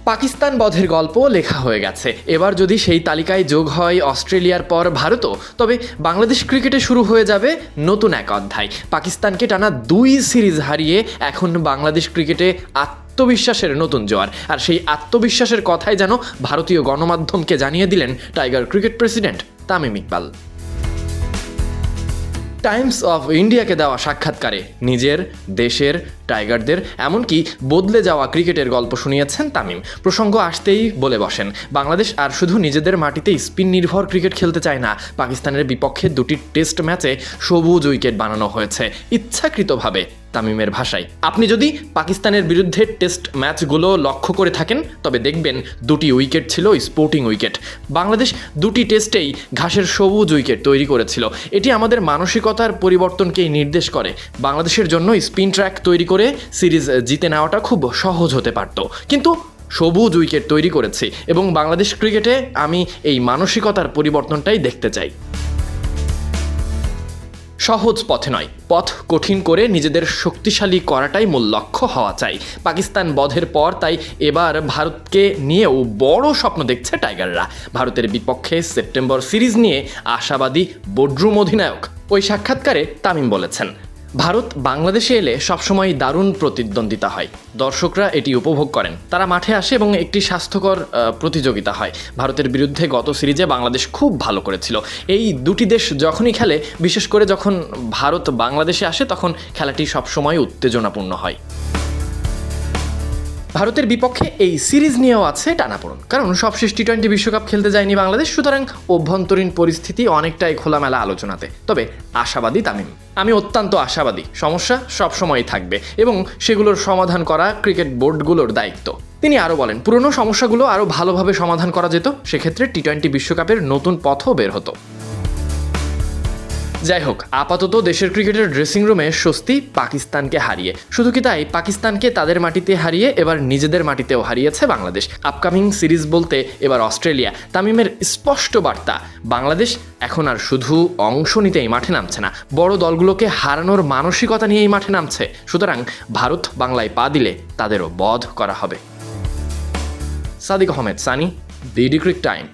পাকিস্তান বধের গল্প লেখা হয়ে গেছে। এবার যদি সেই তালিকায় যোগ হয় অস্ট্রেলিয়ার পর ভারতও, তবে বাংলাদেশ ক্রিকেটে শুরু হয়ে যাবে নতুন এক অধ্যায়। পাকিস্তানকে টানা 2 সিরিজ হারিয়ে এখন বাংলাদেশ ক্রিকেটে আত্মবিশ্বাসের নতুন জোয়ার। আর সেই আত্মবিশ্বাসের কথাই যেন ভারতীয় গণমাধ্যমকে জানিয়ে দিলেন tiger cricket president Tamim Iqbal. Times of ইন্ডিয়াকে দেওয়া সাক্ষাৎকারে নিজের, দেশের, টাইগারদের এমনকি বদলে যাওয়া ক্রিকেটের গল্প শুনিয়েছেন তামিম। প্রসঙ্গ আসতেই বলে বসেন, বাংলাদেশ আর শুধু নিজেদের মাটিতে স্পিন নির্ভর ক্রিকেট খেলতে চায় না। পাকিস্তানের বিপক্ষে 2টি টেস্ট ম্যাচে সবুজ উইকেট বানানো হয়েছে ইচ্ছাকৃতভাবে। তামিমের ভাষায়, আপনি যদি পাকিস্তানের বিরুদ্ধে টেস্ট ম্যাচগুলো লক্ষ্য করে থাকেন তবে দেখবেন 2টি উইকেট ছিল স্পোর্টিং উইকেট। বাংলাদেশ 2টি টেস্টেই ঘাসের সবুজ উইকেট তৈরি করেছিল। এটি আমাদের মানসিকতার পরিবর্তনকেই নির্দেশ করে। বাংলাদেশের জন্য স্পিন ট্র্যাক তৈরি করে সিরিজ জিতে নেওয়াটা খুব সহজ হতে পারত, কিন্তু সবুজ উইকেট তৈরি করেছি এবং বাংলাদেশ ক্রিকেটে আমি এই মানসিকতার পরিবর্তনটাই দেখতে চাই। সহজ পথে নয়, পথ কঠিন করে নিজেদের শক্তিশালী করাটাই মূল লক্ষ্য হওয়া চাই। পাকিস্তান বধের পর তাই এবার ভারতকে নিয়েও বড় স্বপ্ন দেখছে টাইগাররা। ভারতের বিপক্ষে সেপ্টেম্বর সিরিজ নিয়ে আশাবাদী বোর্ডরুম অধিনায়ক। ওই সাক্ষাৎকারে তামিম বলেছেন, ভারত বাংলাদেশে এলে সবসময় দারুণ প্রতিদ্বন্দ্বিতা হয়। দর্শকরা এটি উপভোগ করেন, তারা মাঠে আসে এবং একটি স্বাস্থ্যকর প্রতিযোগিতা হয়। ভারতের বিরুদ্ধে গত সিরিজে বাংলাদেশ খুব ভালো করেছিল। এই 2টি দেশ যখনই খেলে, বিশেষ করে যখন ভারত বাংলাদেশে আসে, তখন খেলাটি সবসময় উত্তেজনাপূর্ণ হয়। ভারতের বিপক্ষে এই সিরিজ নিয়েও আছে টানাপোড়েন, কারণ সবশেষ টি-20 বিশ্বকাপ খেলতে যায়নি বাংলাদেশ। সুতরাং অভ্যন্তরীণ পরিস্থিতি অনেকটাই খোলামেলা আলোচনাতে। তবে আশাবাদী তামিম, আমি অত্যন্ত আশাবাদী। সমস্যা সবসময়ই থাকবে এবং সেগুলোর সমাধান করা ক্রিকেট বোর্ডগুলোর দায়িত্ব। তিনি আরও বলেন, পুরনো সমস্যাগুলো আরও ভালোভাবে সমাধান করা যেত, সেক্ষেত্রে টি-20 বিশ্বকাপের নতুন পথও বের হতো। যাই হোক, আপাতত দেশের ক্রিকেটের ড্রেসিং রুমে স্বস্তি পাকিস্তানকে হারিয়ে। শুধু কি তাই, পাকিস্তানকে তাদের মাটিতে হারিয়ে এবার নিজেদের মাটিতেও হারিয়েছে বাংলাদেশ। আপকামিং সিরিজ বলতে এবার অস্ট্রেলিয়া। তামিমের স্পষ্ট বার্তা, বাংলাদেশ এখন আর শুধু অংশ নিতেই মাঠে নামছে না, বড় দলগুলোকে হারানোর মানসিকতা নিয়েই মাঠে নামছে। সুতরাং ভারত বাংলায় পা দিলে তাদেরও বধ করা হবে। Sadiq Ahmed Sunny, BD ক্রিক time.